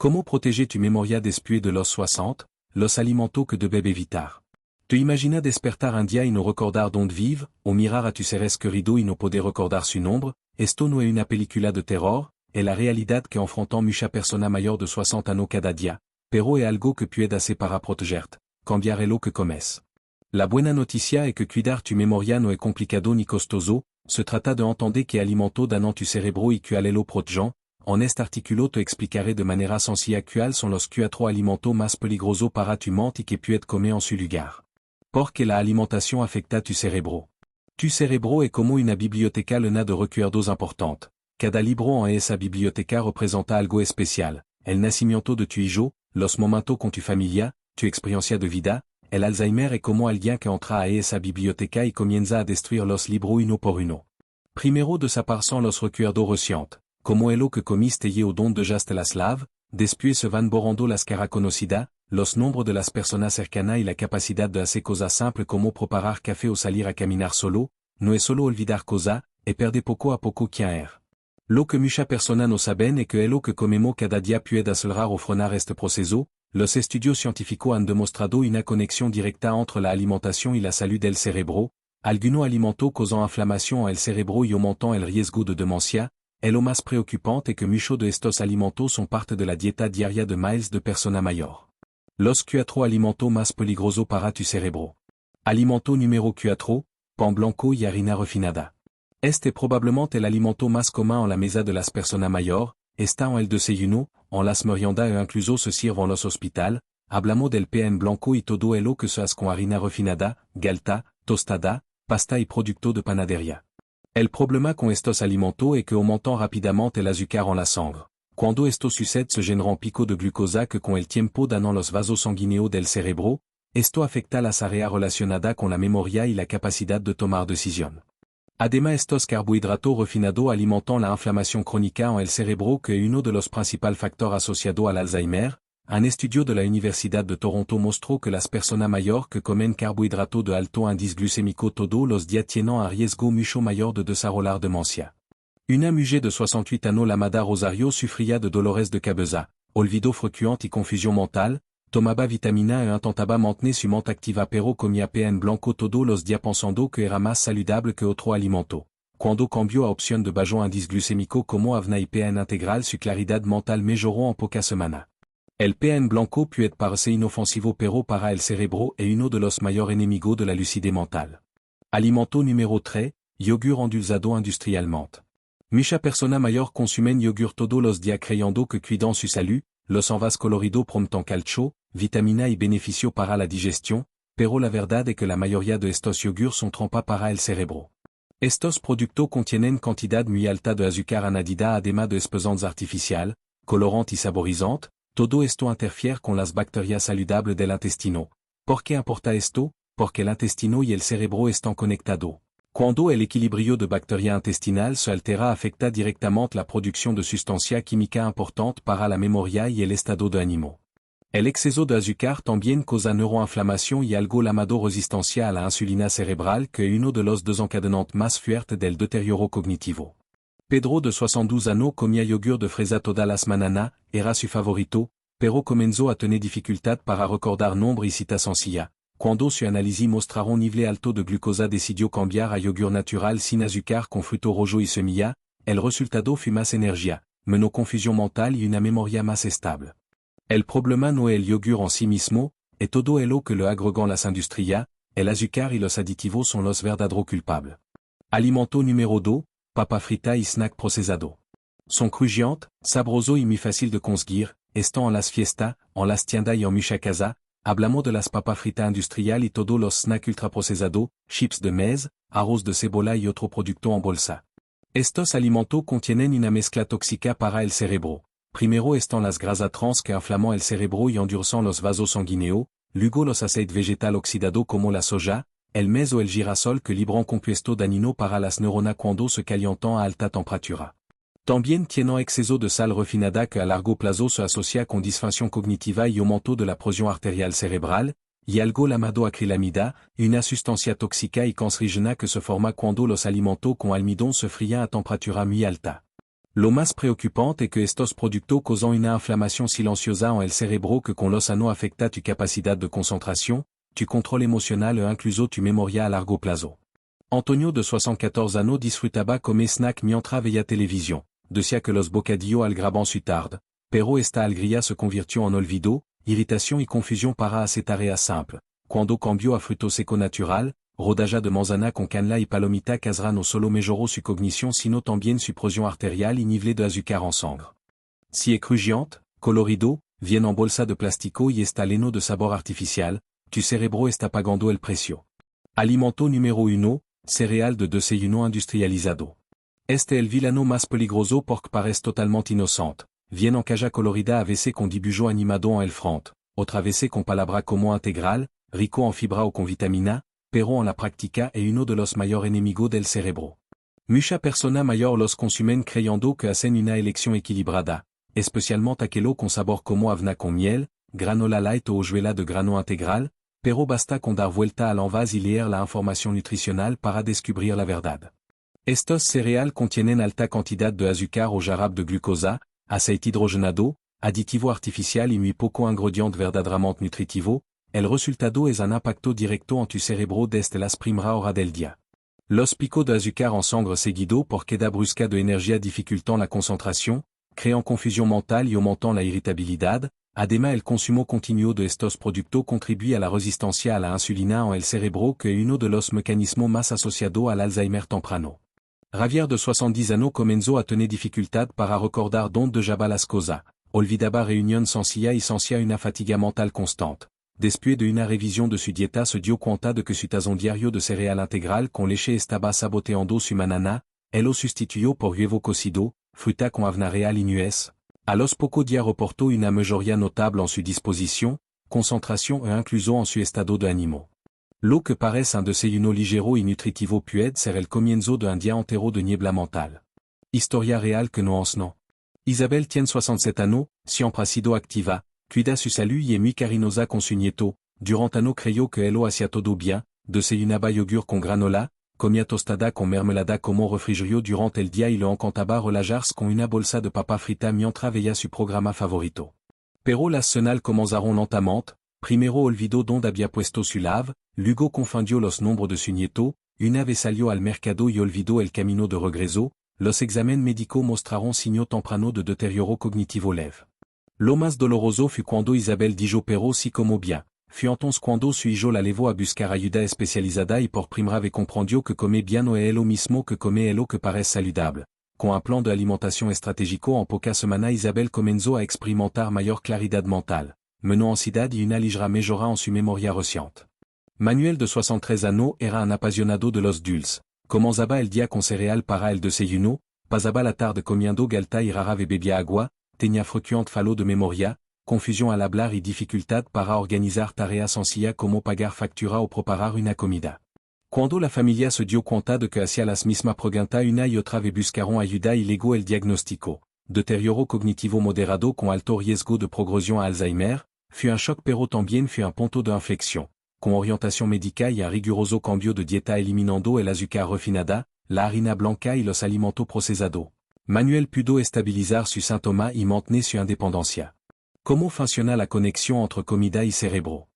Comment protéger tu memoria después de los 60, los alimentos que debes evitar? Te imagina despertar un día y no recordar donde vive, o mirar a tu seres queridos y no poder recordar su nombre, esto no es una película de terror, es la realidad que enfrentan mucha persona mayor de 60 años cada día, pero es algo que puede hacer para protegerte, cambiar lo que comes. La buena noticia es que cuidar tu memoria no es complicado ni costoso, se trata de entender que alimento danan tu cerebro y que alelo protejan. En este artículo te explicaré de manera sencilla cuáles son los 4 alimentos más peligrosos para tu mente y que puedes comer en su lugar. Porque la alimentación afecta tu cerebro. Tu cerebro es como una biblioteca llena de recuerdos importantes. Cada libro en esa biblioteca representa algo especial, el nacimiento de tu hijo, los momentos con tu familia, tu experiencia de vida, el Alzheimer es como alguien que entra a esa biblioteca y comienza a destruir los libros uno por uno. Primero desaparecen los recuerdos recientes. Como lo que comiste y o donde dejaste las lave, después se van borrando las caras conocidas, los nombres de las personas cercanas y la capacidad de hacer cosas simples como preparar café o salir a caminar solo, no es solo olvidar cosas, es perder poco a poco quién eres. Lo que muchas personas no saben es que lo que comemos cada día puede acelerar o frenar este proceso. Los estudios científicos han demostrado una conexión directa entre la alimentación y la salud del cerebro. Algunos alimentos causan inflamación en el cerebro y aumentan el riesgo de demencia. Es lo más preocupante que muchos de estos alimentos son parte de la dieta diaria de miles de personas mayor. Los 4 alimentos más peligrosos para tu cerebro. Alimento número 4, pan blanco y harina refinada. Este probablemente el alimento más común en la mesa de las personas mayor, está en el desayuno, en las meriendas e incluso se sirve en los hospitales. Hablamos del pan blanco y todo lo que se hace con harina refinada, galta, tostada, pasta y producto de panadería. El problema con estos alimentos es que aumentan rápidamente el azúcar en la sangre. Cuando esto sucede se generan picos de glucosa que con el tiempo dañan los vasos sanguíneos del cerebro. Esto afecta las áreas relacionadas con la memoria y la capacidad de tomar decisiones. Además estos carbohidratos refinados alimentan la inflamación crónica en el cerebro que es uno de los principales factores asociados al Alzheimer. Un estudio de la Universidad de Toronto mostró que las personas mayores que comen carbohidratos de alto índice glucémico todos los días tienen un riesgo mucho mayor de desarrollar demencia. Una mujer de 68 años llamada Rosario sufría de dolores de cabeza, olvido frecuente y confusión mental, tomaba vitamina e intentaba mantener su mente activa pero comía pan blanco todos los días pensando que era más saludable que otro alimento. Cuando cambió a opción de bajo índice glucémico como avena y pan integral su claridad mental mejoró en pocas semanas. El pan blanco puede parecer inofensivo pero para el cerebro es uno de los mayores enemigos de la lucidez mental. Alimento número 3, yogur endulzado industrialmente. Muchas personas mayores consumen yogur todos los días creyendo que cuidan su salud, los envases coloridos prometen calcio, vitamina y beneficio para la digestión, pero la verdad es que la mayoría de estos yogures son trampas para el cerebro. Estos productos contienen cantidad muy alta de azúcar añadida además de espesantes artificiales, colorantes y saborizantes. Todo esto interfiere con las bacterias saludables del intestino. ¿Por qué importa esto? Porque el intestino y el cerebro están conectados. Cuando el equilibrio de bacterias intestinales se altera afecta directamente la producción de sustancias químicas importantes para la memoria y el estado de ánimo. El exceso de azúcar también causa neuroinflamación y algo llamado resistencia a la insulina cerebral que es uno de los desencadenantes más fuertes del deterioro cognitivo. Pedro de 62 años comía yogur de fresa todas las mañanas, era su favorito, pero comenzó a tener dificultad para recordar nombres y citas sencillas. Cuando su análisis mostraron nivel alto de glucosa decidió cambiar a yogur natural sin azúcar con fruto rojo y semilla, el resultado fue más energía, menos confusión mental y una memoria más estable. El problema no es el yogur en sí mismo, es todo lo que le agregan las industrias, el azúcar y los aditivos son los verdaderos culpables. Alimento número 2, papa frita y snack procesado. Son crujientes, sabrosos y muy fácil de conseguir, están en las fiestas, en las tiendas y en muchas casas. Hablamos de las papas fritas industriales y todos los snacks ultraprocesados, chips de maíz, arroz de cebolla y otro producto en bolsa. Estos alimentos contienen una mezcla tóxica para el cerebro. Primero están las grasas trans que inflaman el cerebro y endurecen los vasos sanguíneos, luego los aceites vegetales oxidados como la soja, el maíz o el girasol que libran compuestos dañinos para las neuronas cuando se calientan a alta temperatura. También tienen exceso de sal refinada que a largo plazo se asocia con disfunción cognitiva y aumento de la presión arterial cerebral, y algo llamado acrilamida, una sustancia tóxica y cancerígena que se forma cuando los alimentos con almidón se frían a temperatura muy alta. Lo más préoccupante est que estos productos causant una inflamación silenciosa en el cerebro que con los no afecta tu capacidad de concentración, tu contrôle émotionnel e incluso tu memoria a largo plazo. Antonio de 74 años disfrutaba como snack mientras veía televisión, decía que los bocadillos al graban su tarde, pero esta alegría se convirtió en olvido, irritación y confusión para hacer tareas simples, cuando cambió a fruto seco natural, rodaja de manzana con canela y palomita casera no solo mejoró su cognición sino también su presión arterial y nivel de azúcar en sangre. Si es crujiente, colorido, viene en bolsa de plástico y está lleno de sabor artificial, tu cerebro está pagando el precio. Alimento número 1, cereal de desayuno industrializado. Este el villano más peligroso porque parece totalmente inocente. Viene en caja colorida a veces con dibujo animado en el front, otra veces con palabra como integral, rico en fibra o con vitamina, pero en la práctica es uno de los mayores enemigos del cerebro. Mucha persona mayor los consumen creyendo que hacen una elección equilibrada, especialmente aquello con sabor como avena con miel, granola light o hojuela de grano integral, pero basta con dar vuelta al envase y leer la información nutricional para descubrir la verdad. Estos cereales contienen alta cantidad de azúcar o jarabe de glucosa, aceite hidrogenado, aditivo artificial y muy poco ingrediente verdaderamente nutritivo. El resultado es un impacto directo en tu cerebro desde las primeras horas del día. Los picos de azúcar en sangre seguido por queda brusca de energía dificultant la concentración, creant confusion mentale y aumentant la irritabilidad. Además el consumo continuo de estos productos contribuye a la resistencia a la insulina en el cerebro que es uno de los mecanismos más asociados al Alzheimer temprano. Javier de 70 años comenzó a tener dificultad para recordar dónde dejaba las cosas, olvidaba reunión sencilla y sentía una fatiga mental constante. Después de una revisión de su dieta se dio cuenta de que su tazón diario de cereal integral con leche estaba saboteando su manana, él lo sustituyó por huevo cocido, fruta con avena real y nuez. A los pocos días reportó una mejoría notable en su disposición, concentración e incluso en su estado de ánimo. Lo que parece un desayuno ligero y nutritivo puede ser el comienzo de un día entero de niebla mental. Historia real que no es no. Isabel tiene 67 años, siempre ha sido activa, cuida su salud y es muy cariñosa con su nieto. Durant años creyó que él lo hacía todo bien, desayunaba yogur con granola, comía tostada con mermelada como refrigerio durante el día y lo encantaba relajarse con una bolsa de papa frita mientras veía su programa favorito. Pero las cenas comenzaron lentamente, primero olvidó dónde había puesto su lave, luego confundió los nombres de su nieto, una vez salió al mercado y olvidó el camino de regreso. Los exámenes médicos mostraron signos tempranos de deterioro cognitivo leve. Lo más doloroso fue cuando Isabel dijo pero sí como bien. Fue entonces cuando su hijo la llevó a buscar ayuda especializada y por primera vez comprendió que come bien no es lo mismo que come lo que parece saludable. Con un plan de alimentación estratégico en pocas semanas Isabel comenzó a experimentar mayor claridad mental, menos ansiedad y una ligera mejora en su memoria reciente. Manuel de 63 años era un apasionado de los dulces. Comenzaba el día con cereal para el desayuno, pasaba la tarde comiendo galta y rara vez bebía agua, tenía frecuente fallo de memoria, confusión al hablar y dificultad para organizar tareas sencillas como pagar factura o preparar una comida. Cuando la familia se dio cuenta de que hacía las mismas preguntas una y otra vez buscaron ayuda y luego el diagnóstico. Deterioro cognitivo moderado con alto riesgo de progresión a Alzheimer, fue un shock pero también fue un punto de inflexión. Con orientación médica y un riguroso cambio de dieta eliminando el azúcar refinada, la harina blanca y los alimentos procesados. Manuel pudo estabilizar sus síntomas y mantener su independencia. ¿Cómo funciona la conexión entre comida y cerebro?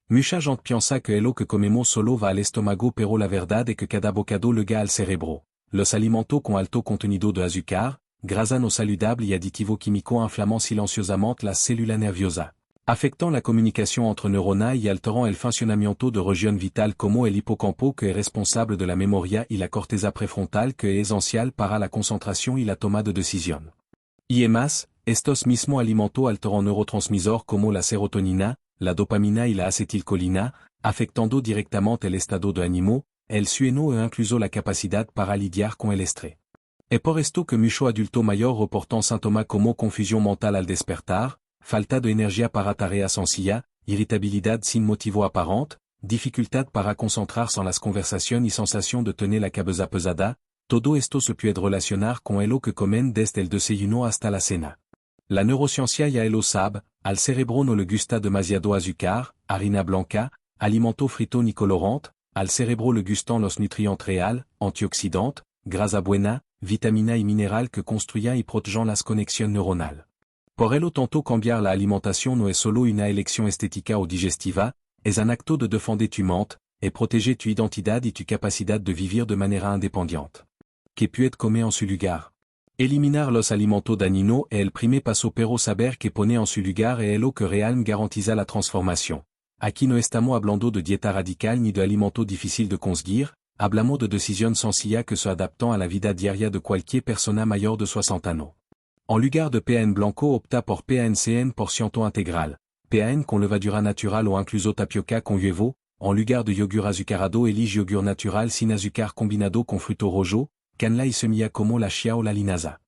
Mucha gente piensa que lo que comemos solo va al estómago pero la verdad es que cada bocado llega al cerebro. Los alimentos con alto contenido de azúcar, grasa no saludable y aditivo químico inflaman silenciosamente las células nerviosas, afectant la comunicación entre neuronas y alterant el funcionamiento de regiones vitales como el hipocampo que es responsable de la memoria y la corteza prefrontal que es esencial para la concentración y la toma de decisión. Y además, estos mismos alimentos alteran neurotransmisores como la serotonina, la dopamina y la acetilcolina, afectando directamente el estado de ánimo, el sueño e incluso la capacidad para lidiar con el estrés. Es por esto que muchos adultos mayores reportan síntomas como confusión mental al despertar, falta de energía para tareas sencillas, irritabilidad sin motivo aparente, dificultad para concentrarse en las conversaciones y sensación de tener la cabeza pesada. Todo esto se puede relacionar con lo que comen desde el desayuno hasta la cena. La neurociencia ya lo sabe, al cerebro no le gusta demasiado azúcar, harina blanca, alimento frito ni colorante, al cerebro le gustan los nutrientes real, antioxidantes, grasa buena, vitamina y mineral que construyant y protegeant las connexión neuronal. Por ello tanto cambiar la alimentación no es solo una elección estética o digestiva, es un acto de defender tu mente, et protéger tu identidad y tu capacidad de vivir de manera independiente. Que puede comer en su lugar. Eliminar los alimentos dañinos es el primer paso pero saber que poner en su lugar es lo que realmente garantiza la transformación. Aquí no estamos hablando de dieta radical ni de alimentos difíciles de conseguir, hablamos de decisiones sencillas que se adaptan a la vida diaria de cualquier persona mayor de 60 años. En lugar de PAN blanco opta por PAN-CN portion intégrale, PAN con levadura natural o incluso tapioca con huevo, en lugar de yogur azucarado elige yogur natural sin azúcar combinado con frutos rojos, canela y semilla como la chia o la linaza.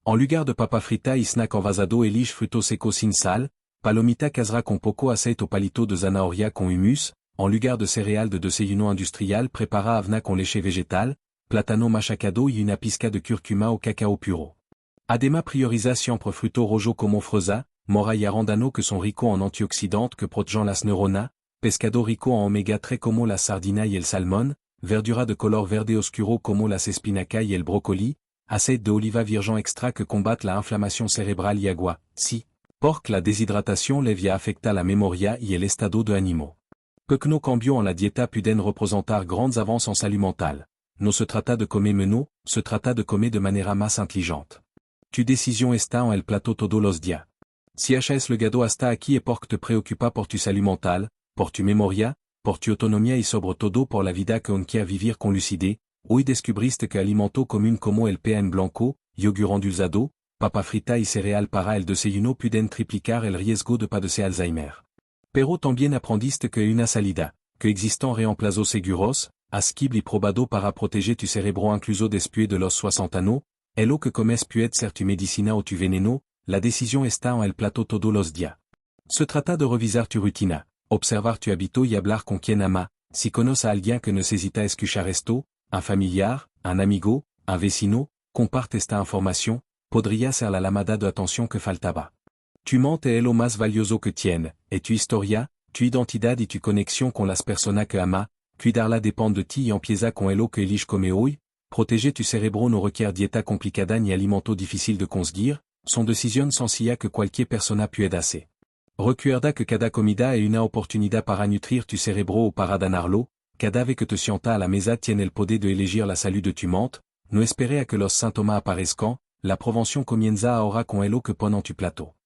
En lugar de papa frita y snack envasado elige frutos secos sin sal, palomita casera con poco aceite o palito de zanahoria con humus, en lugar de céréales de desayuno industrial prepara avena con leche végétal, plátano machacado y una pizca de curcuma o cacao puro. Además prioriza siempre frutos rojos como fresa, mora y arandano que son ricos en antioxidants que protegen las neuronas, pescado rico en oméga 3 como la sardina y el salmón, verdura de color verde oscuro como las espinacas y el brócoli, aceite de oliva virgen extra que combat la inflamación cerebral y agua, si, porque la deshidratación levia afecta la memoria y el estado de ánimo. Pequeño cambio en la dieta pueden representar grandes avances en salud mental. No se trata de comer menos, se trata de comer de manera más inteligente. Tu décision está en el plato todos los días. Si achas le gado hasta aquí es porque te preocupa por tu salud mental, por tu memoria, por tu autonomía y sobre todo por la vida que quiere vivir con lucidez, hoy descubriste que alimentos comunes como el PAN blanco, yogur endulzado, papa frita y cereal para el desayuno pueden triplicar el riesgo de padecer Alzheimer. Pero también aprendiste que una salida, que existan reemplazos seguros, asequibles y probado para proteger tu cerebro incluso después de los 60 años, es lo que comes puede ser tu medicina o tu veneno, la decisión está en el plato todos los días. Se trata de revisar tu rutina, observar tu hábito y hablar con quien ama, si conoces a alguien que necesita escuchar esto, un familiar, un amigo, un vecino, comparte esta información, podría ser la llamada de atención que faltaba. Tu mente es lo más valioso que tienes, et tu historia, tu identidad y tu conexión con las personas que ama, cuidarla depende de ti y empieza con lo que eliges comer hoy, proteger tu cerebro no requiere dieta complicada ni alimentos difíciles de conseguir, son decisiones sencillas que cualquier persona puede hacer. Recuerda que cada comida es una oportunidad para nutrir tu cerebro o para danarlo, cada vez que te sientas a la mesa tiene el poder de elegir la salud de tu mente, no espere a que los síntomas aparezcan, la prevención comienza ahora con lo que pone en tu plato.